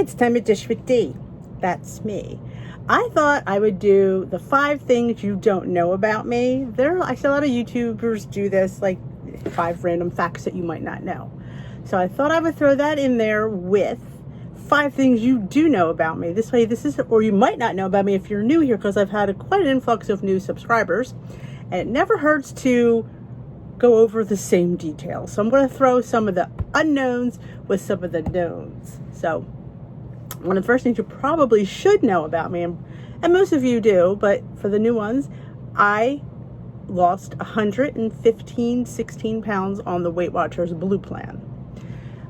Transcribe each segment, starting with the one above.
It's time to dish with D. That's me. I thought I would do the 5 things you don't know about me. I see a lot of YouTubers do this, like 5 random facts that you might not know. So I thought I would throw that in there with 5 things you do know about me. This way, or you might not know about me if you're new here, because I've had quite an influx of new subscribers. And it never hurts to go over the same details. So I'm going to throw some of the unknowns with some of the knowns. So one of the first things you probably should know about me, and most of you do, but for the new ones, I lost 16 pounds on the Weight Watchers Blue plan.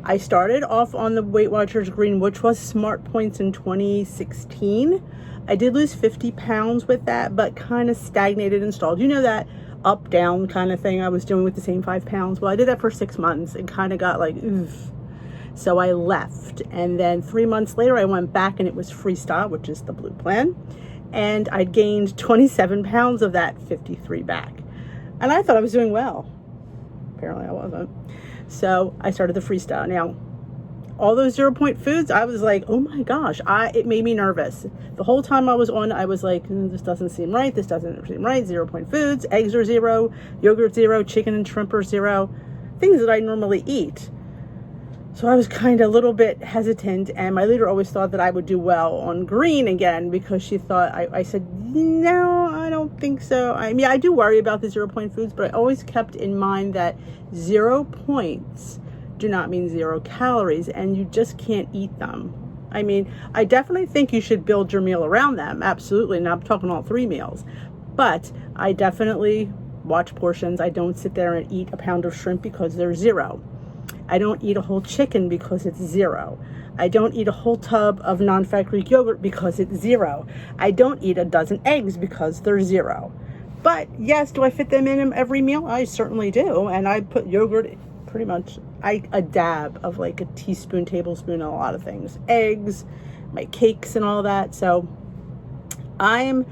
I started off on the Weight Watchers Green, which was Smart Points in 2016. I did lose 50 pounds with that, but kind of stagnated and stalled. You know that up, down kind of thing I was doing with the same 5 pounds. Well, I did that for 6 months and kind of got like, oof. So I left. And then 3 months later, I went back and it was Freestyle, which is the blue plan. And I gained 27 pounds of that 53 back. And I thought I was doing well. Apparently I wasn't. So I started the Freestyle. Now, all those 0 point foods, I was like, oh my gosh, it made me nervous. The whole time I was on, I was like, this doesn't seem right. This doesn't seem right. 0 point foods, eggs are 0, yogurt 0, chicken and shrimp are 0, things that I normally eat. So I was kind of a little bit hesitant, and my leader always thought that I would do well on green again, because she thought, I said, no, I don't think so. I mean, I do worry about the 0 point foods, but I always kept in mind that 0 points do not mean 0 calories, and you just can't eat them. I mean, I definitely think you should build your meal around them. Absolutely. And I'm talking all 3 meals, but I definitely watch portions. I don't sit there and eat a pound of shrimp because they're 0. I don't eat a whole chicken because it's 0. I don't eat a whole tub of non-fat Greek yogurt because it's 0. I don't eat a dozen eggs because they're 0. But yes, do I fit them in every meal? I certainly do. And I put yogurt pretty much a dab of like a teaspoon, tablespoon, and a lot of things. Eggs, my cakes and all that. So I'm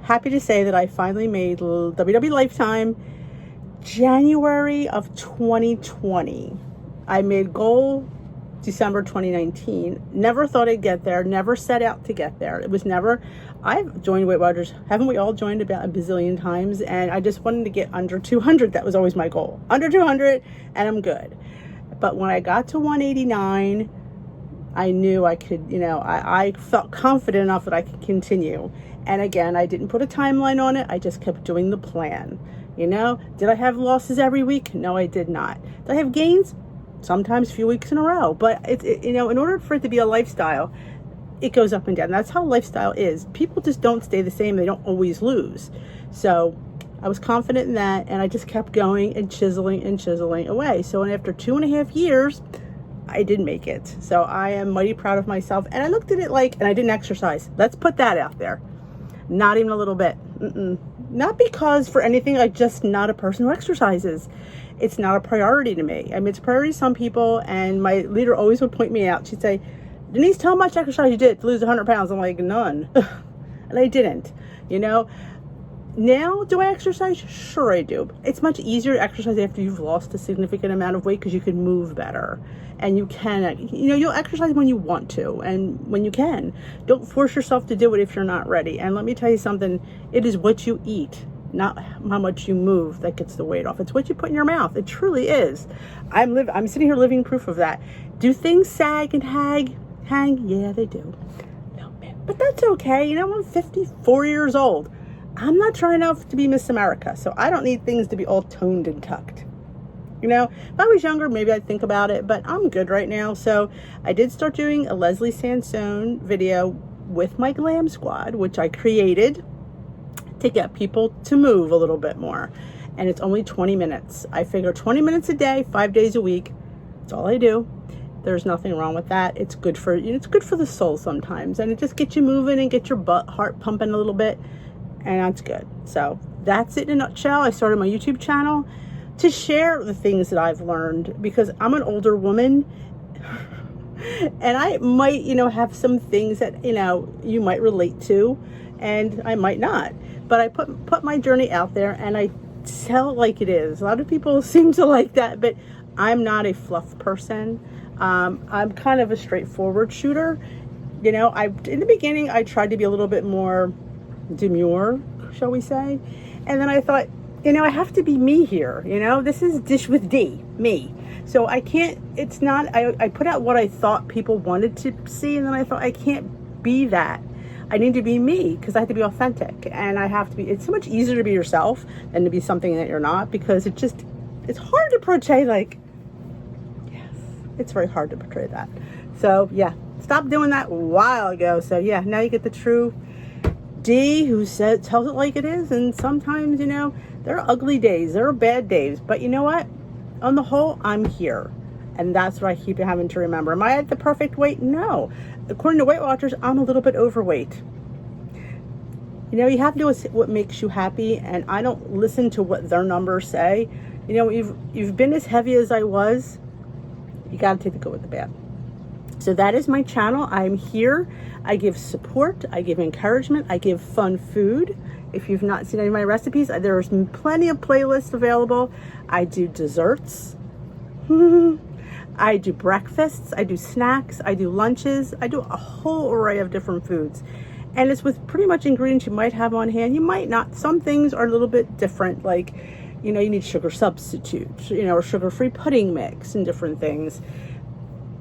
happy to say that I finally made WW Lifetime January of 2020. I made goal December 2019. Never thought I'd get there. Never set out to get there. It was never. I've joined Weight Watchers. Haven't we all joined about a bazillion times? And I just wanted to get under 200. That was always my goal. Under 200 and I'm good. But when I got to 189, I knew I could, I felt confident enough that I could continue. And again, I didn't put a timeline on it. I just kept doing the plan. Did I have losses every week? No, I did not. Did I have gains? Sometimes a few weeks in a row. But in order for it to be a lifestyle, it goes up and down. That's how lifestyle is. People just don't stay the same. They don't always lose. So I was confident in that, and I just kept going and chiseling away. So after 2.5 years, I did make it. So I am mighty proud of myself. And I looked at it and I didn't exercise. Let's put that out there. Not even a little bit. Not because for anything, I'm just not a person who exercises. It's not a priority to me. I mean, it's a priority to some people, and my leader always would point me out. She'd say, Denise, how much exercise you did to lose 100 pounds? I'm like, none. And I didn't, Now, do I exercise? Sure I do. It's much easier to exercise after you've lost a significant amount of weight because you can move better. And you can, you'll exercise when you want to and when you can. Don't force yourself to do it if you're not ready. And let me tell you something, it is what you eat, not how much you move, that gets the weight off. It's what you put in your mouth. It truly is. I'm sitting here living proof of that. Do things sag and hang? Yeah, they do. No, man. But that's okay. I'm 54 years old. I'm not trying out to be Miss America, so I don't need things to be all toned and tucked. If I was younger, maybe I'd think about it, but I'm good right now. So I did start doing a Leslie Sansone video with my Glam Squad, which I created to get people to move a little bit more. And it's only 20 minutes. I figure 20 minutes a day, 5 days a week. That's all I do. There's nothing wrong with that. It's good for it's good for the soul sometimes, and it just gets you moving and get your heart pumping a little bit, and that's good. So that's it in a nutshell. I started my YouTube channel to share the things that I've learned, because I'm an older woman and I might, have some things that, you might relate to and I might not, but I put my journey out there and I tell it like it is. A lot of people seem to like that, but I'm not a fluff person. I'm kind of a straightforward shooter, You know, in the beginning, I tried to be a little bit more demure, shall we say. And then I thought, you know, I have to be me here. You know, this is Dish with D, me. So I can't, it's not, I put out what I thought people wanted to see. And then I thought, I can't be that. I need to be me because I have to be authentic. And I have to be, it's so much easier to be yourself than to be something that you're not, because it's hard to portray, like, yes, it's very hard to portray that. So yeah, stopped doing that a while ago. So yeah, now you get the true D who tells it like it is. And sometimes, you know, there are ugly days, there are bad days, but you know what? On the whole, I'm here. And that's what I keep having to remember. Am I at the perfect weight? No. According to Weight Watchers, I'm a little bit overweight. You know, you have to do what makes you happy, and I don't listen to what their numbers say. You know, you've been as heavy as I was. You got to take the good with the bad. So that is my channel. I'm here. I give support. I give encouragement. I give fun food. If you've not seen any of my recipes, there's plenty of playlists available. I do desserts. I do breakfasts. I do snacks. I do lunches. I do a whole array of different foods. And it's with pretty much ingredients you might have on hand. You might not. Some things are a little bit different. Like, you know, you need sugar substitutes, you know, or sugar-free pudding mix and different things.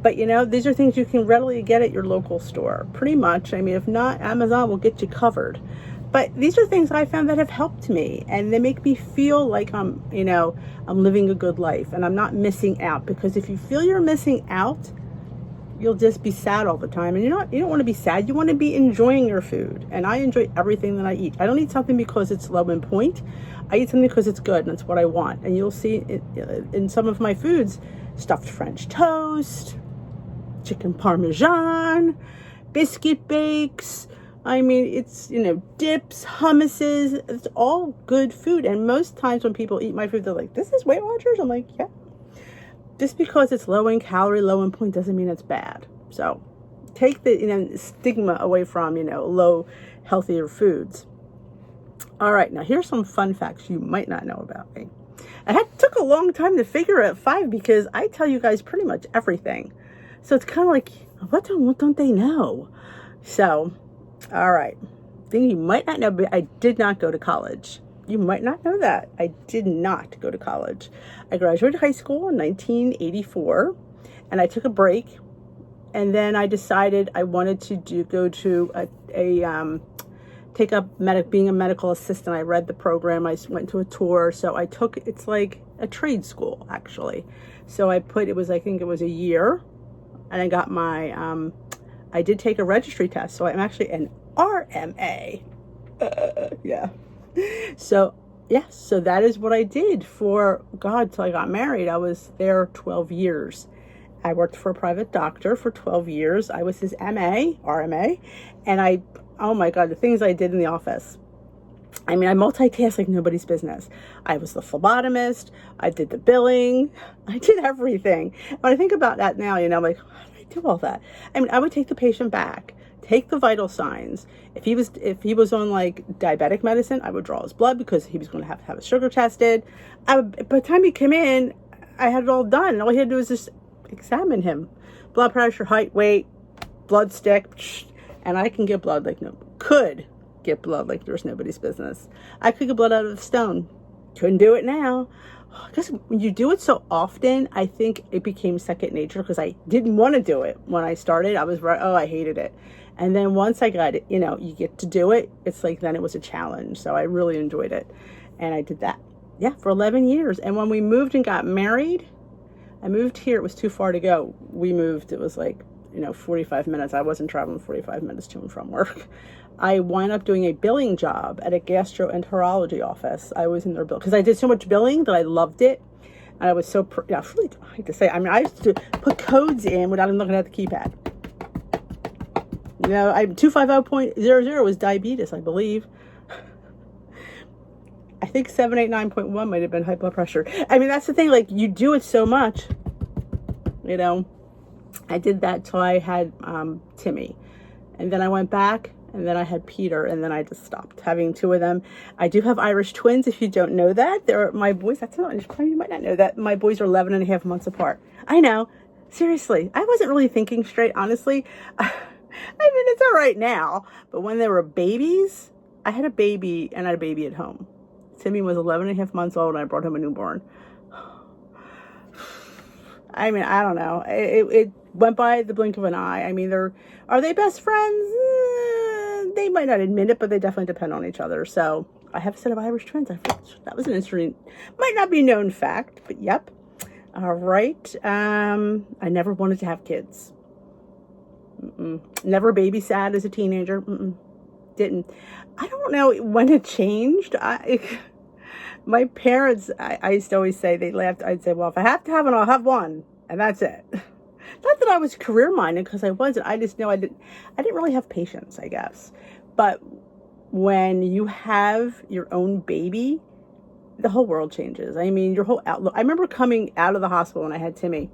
But, you know, these are things you can readily get at your local store. Pretty much. I mean, if not, Amazon will get you covered. But these are things I found that have helped me, and they make me feel like I'm living a good life and I'm not missing out. Because if you feel you're missing out, you'll just be sad all the time. And you don't want to be sad. You want to be enjoying your food. And I enjoy everything that I eat. I don't eat something because it's low in point. I eat something because it's good and it's what I want. And you'll see it in some of my foods: stuffed French toast, chicken parmesan, biscuit bakes. I mean, it's, you know, dips, hummuses. It's all good food. And most times when people eat my food, they're like, this is Weight Watchers? I'm like, yeah. Just because it's low in calorie, low in point, doesn't mean it's bad. So take the, you know, stigma away from, you know, low, healthier foods. All right, now here's some fun facts you might not know about me. And it took a long time to figure out 5 because I tell you guys pretty much everything. So it's kind of like, what don't they know? So, all right. Thing you might not know, but I did not go to college. You might not know that. I did not go to college. I graduated high school in 1984, and I took a break. And then I decided I wanted to take up being a medical assistant. I read the program. I went to a tour. So I took, it's like a trade school, actually. So I think it was a year, and I got my, I did take a registry test. So I'm actually an RMA. Yeah. So, yeah, so that is what I did for, God, till I got married. I was there 12 years. I worked for a private doctor for 12 years. I was his RMA, and oh my God, the things I did in the office. I mean, I multitasked like nobody's business. I was the phlebotomist. I did the billing. I did everything. When I think about that now, you know, I'm like, how did I do all that? I mean, I would take the patient back, take the vital signs. If he was on like diabetic medicine, I would draw his blood because he was going to have his sugar tested. By the time he came in, I had it all done. All he had to do was just examine him. Blood pressure, height, weight, blood stick, and I can get blood like could get blood like there's nobody's business. I could get blood out of the stone. Couldn't do it now. Because when you do it so often, I think it became second nature, because I didn't want to do it when I started. I hated it. And then once I got it, you know, you get to do it, it's like then it was a challenge. So I really enjoyed it. And I did that, yeah, for 11 years. And when we moved and got married, I moved here. It was too far to go. We moved, it was like, you know, 45 minutes. I wasn't traveling 45 minutes to and from work. I wound up doing a billing job at a gastroenterology office. I was in their bill because I did so much billing that I loved it. And I was so, I really hate to say, I mean, I used to put codes in without even looking at the keypad. You know, 250.00 was diabetes, I believe. I think 789.1 might have been high blood pressure. I mean, that's the thing, like, you do it so much, you know. I did that till I had Timmy. And then I went back, and then I had Peter, and then I just stopped having 2 of them. I do have Irish twins, if you don't know that. They're my boys. That's not, you might not know that. My boys are 11 and a half months apart. I know. Seriously. I wasn't really thinking straight, honestly. I mean, it's all right now, but when they were babies, I had a baby and I had a baby at home. Timmy was 11 and a half months old and I brought him a newborn. I mean, I don't know. It went by the blink of an eye. I mean, are they best friends? They might not admit it, but they definitely depend on each other. So I have a set of Irish twins. That was an interesting, might not be known fact, but yep. All right. I never wanted to have kids. Never babysat as a teenager. Didn't. I don't know when it changed. My parents, I used to always say, they laughed. I'd say, well, if I have to have one, I'll have one. And that's it. Not that I was career minded, because I wasn't. I just know I didn't really have patience, I guess. But when you have your own baby, the whole world changes. I mean, your whole outlook. I remember coming out of the hospital when I had Timmy.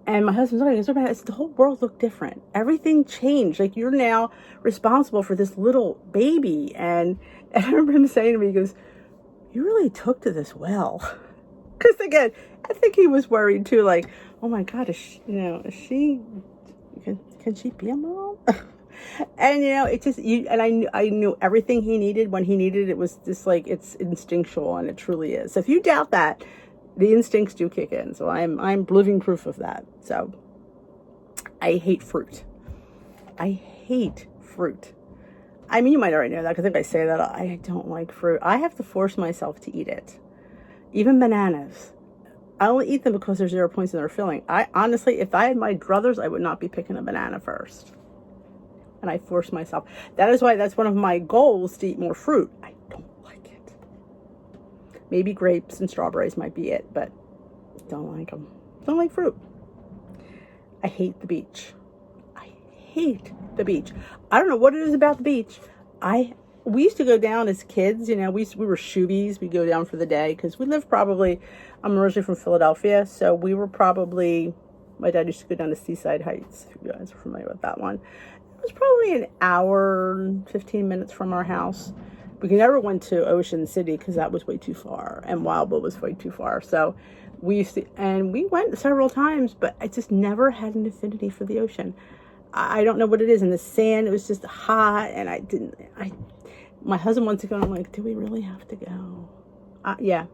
And my husband's looking at me, the whole world looked different. Everything changed. Like, you're now responsible for this little baby. And I remember him saying to me, he goes, you really took to this well. Because again, I think he was worried too, like, oh my God, can she be a mom? And it just, I knew everything he needed when he needed it. It was just like, it's instinctual, and it truly is. So if you doubt that, the instincts do kick in. So I'm living proof of that. So I hate fruit. I hate fruit. I mean, you might already know that, because I think I say that. I don't like fruit. I have to force myself to eat it. Even bananas. I only eat them because there's 0 points in their filling. I honestly, if I had my druthers, I would not be picking a banana first. And I force myself. That's one of my goals, to eat more fruit. I don't like it. Maybe grapes and strawberries might be it, but don't like them. Don't like fruit. I hate the beach. I hate the beach. I don't know what it is about the beach. We used to go down as kids, we were shoobies. We'd go down for the day, because we lived I'm originally from Philadelphia, so we were my dad used to go down to Seaside Heights, if you guys are familiar with that one. It was probably an hour and 15 minutes from our house. We never went to Ocean City, because that was way too far, and Wildwood was way too far. So we went several times, but I just never had an affinity for the ocean. I don't know what it is. In the sand, it was just hot, and my husband wants to go, and I'm like, do we really have to go? Yeah.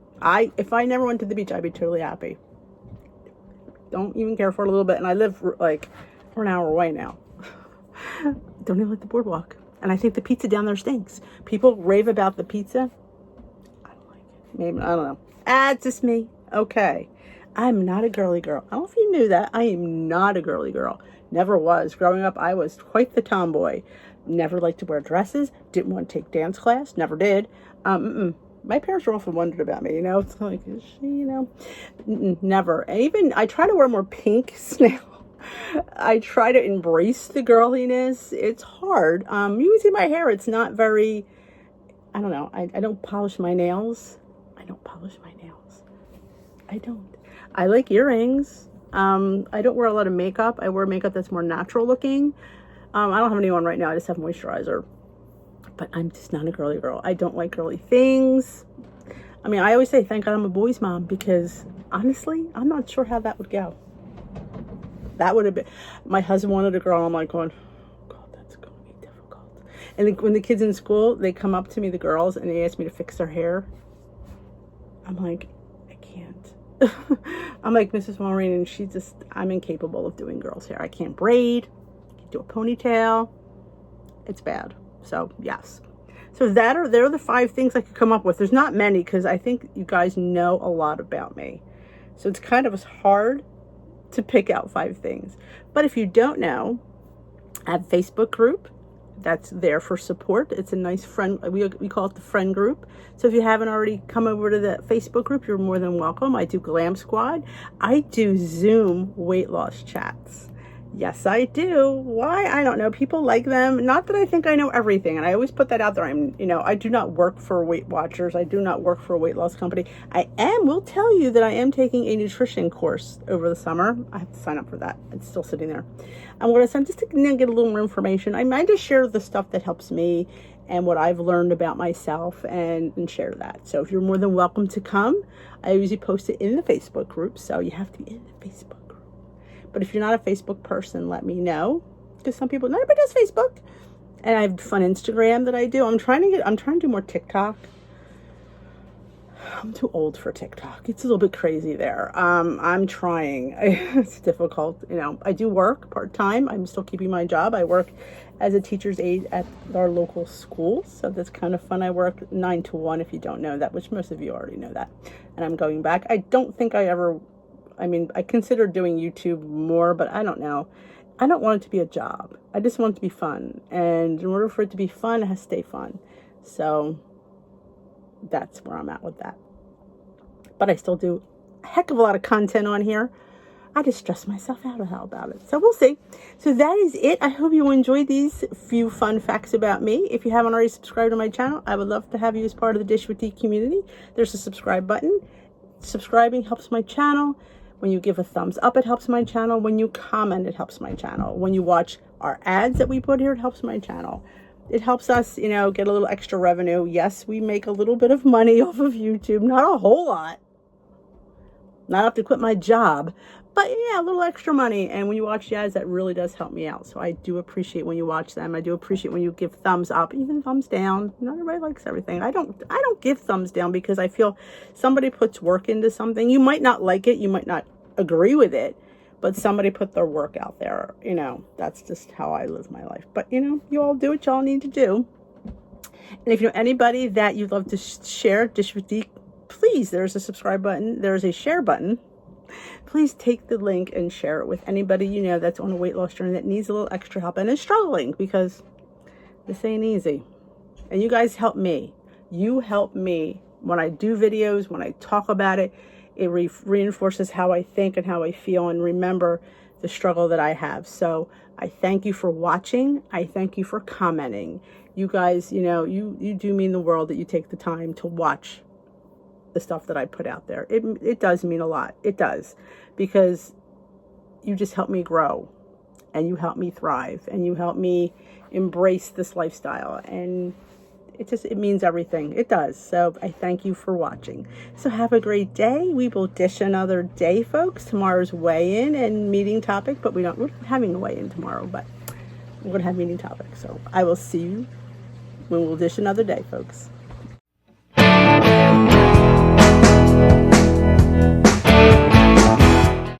If I never went to the beach, I'd be totally happy. Don't even care for it a little bit. And I live like we're an hour away now. Don't even like the boardwalk. And I think the pizza down there stinks. People rave about the pizza. I don't like it. Maybe, I don't know. It's just me. Okay. I'm not a girly girl. I don't know if you knew that. I am not a girly girl. Never was. Growing up, I was quite the tomboy. Never liked to wear dresses. Didn't want to take dance class. Never did. My parents were often wondered about me, It's like, is she, never. And even, I try to wear more pink now. I try to embrace the girliness. It's hard. You can see my hair. It's not very, I don't know. I don't polish my nails. I don't. I like earrings. I don't wear a lot of makeup. I wear makeup that's more natural looking. I don't have any on right now. I just have moisturizer. But I'm just not a girly girl. I don't like girly things. I mean, I always say, thank God I'm a boy's mom, because honestly, I'm not sure how that would go. That would have been, my husband wanted a girl. I'm like going, oh God, that's going to be difficult. And when the kids in school, they come up to me, the girls, and they ask me to fix their hair. I'm like, I can't. I'm like Mrs. Maureen, and I'm incapable of doing girls' hair. I can't braid, can't do a ponytail. It's bad. So, yes. So they're the 5 things I could come up with. There's not many, because I think you guys know a lot about me. So it's kind of hard to pick out 5 things. But if you don't know, I have a Facebook group that's there for support. It's a nice friend. We call it the friend group. So if you haven't already come over to the Facebook group, you're more than welcome. I do Glam Squad. I do Zoom weight loss chats. Yes, I do. Why? I don't know. People like them. Not that I think I know everything. And I always put that out there. I do not work for Weight Watchers. I do not work for a weight loss company. Will tell you that I am taking a nutrition course over the summer. I have to sign up for that. It's still sitting there. I'm going to send just to get a little more information. I might just share the stuff that helps me and what I've learned about myself and share that. So if you're more than welcome to come, I usually post it in the Facebook group. So you have to be in the Facebook group. But if you're not a Facebook person, let me know. because some people, not everybody does Facebook. And I have fun Instagram that I do. I'm trying to do more TikTok. I'm too old for TikTok. It's a little bit crazy there. I'm trying. It's difficult. You know, I do work part-time. I'm still keeping my job. I work as a teacher's aide at our local school. So that's kind of fun. I work 9 to 1 if you don't know that, which most of you already know that. And I'm going back. I don't think I consider doing YouTube more, but I don't know. I don't want it to be a job. I just want it to be fun. And in order for it to be fun, it has to stay fun. So that's where I'm at with that. But I still do a heck of a lot of content on here. I just stress myself out about it. So we'll see. So that is it. I hope you enjoyed these few fun facts about me. If you haven't already subscribed to my channel, I would love to have you as part of the Dish with D community. There's a subscribe button. Subscribing helps my channel. When you give a thumbs up, it helps my channel. When you comment, it helps my channel. When you watch our ads that we put here, it helps my channel. It helps us, you know, get a little extra revenue. Yes, we make a little bit of money off of YouTube. Not a whole lot. Not have to quit my job. But yeah, a little extra money. And when you watch the ads, that really does help me out. So I do appreciate when you watch them. I do appreciate when you give thumbs up, even thumbs down. Not everybody likes everything. I don't give thumbs down because I feel somebody puts work into something. You might not like it. You might not agree with it. But somebody put their work out there. You know, that's just how I live my life. But, you know, you all do what y'all need to do. And if you know anybody that you'd love to share Dish with D, please, there's a subscribe button. There's a share button. Please take the link and share it with anybody you know that's on a weight loss journey that needs a little extra help and is struggling, because this ain't easy. And you guys help me. You help me when I do videos, when I talk about it. It reinforces how I think and how I feel, and remember the struggle that I have. So I thank you for watching. I thank you for commenting. You guys, you know, you do mean the world that you take the time to watch the stuff that I put out there. It does mean a lot. It does, because you just help me grow, and you help me thrive, and you help me embrace this lifestyle, and it means everything. It does. So I thank you for watching. So have a great day. We will dish another day, folks. Tomorrow's weigh-in and meeting topic, but we're not having a weigh-in tomorrow, but we're going to have meeting topic. So I will see you when we'll dish another day, folks.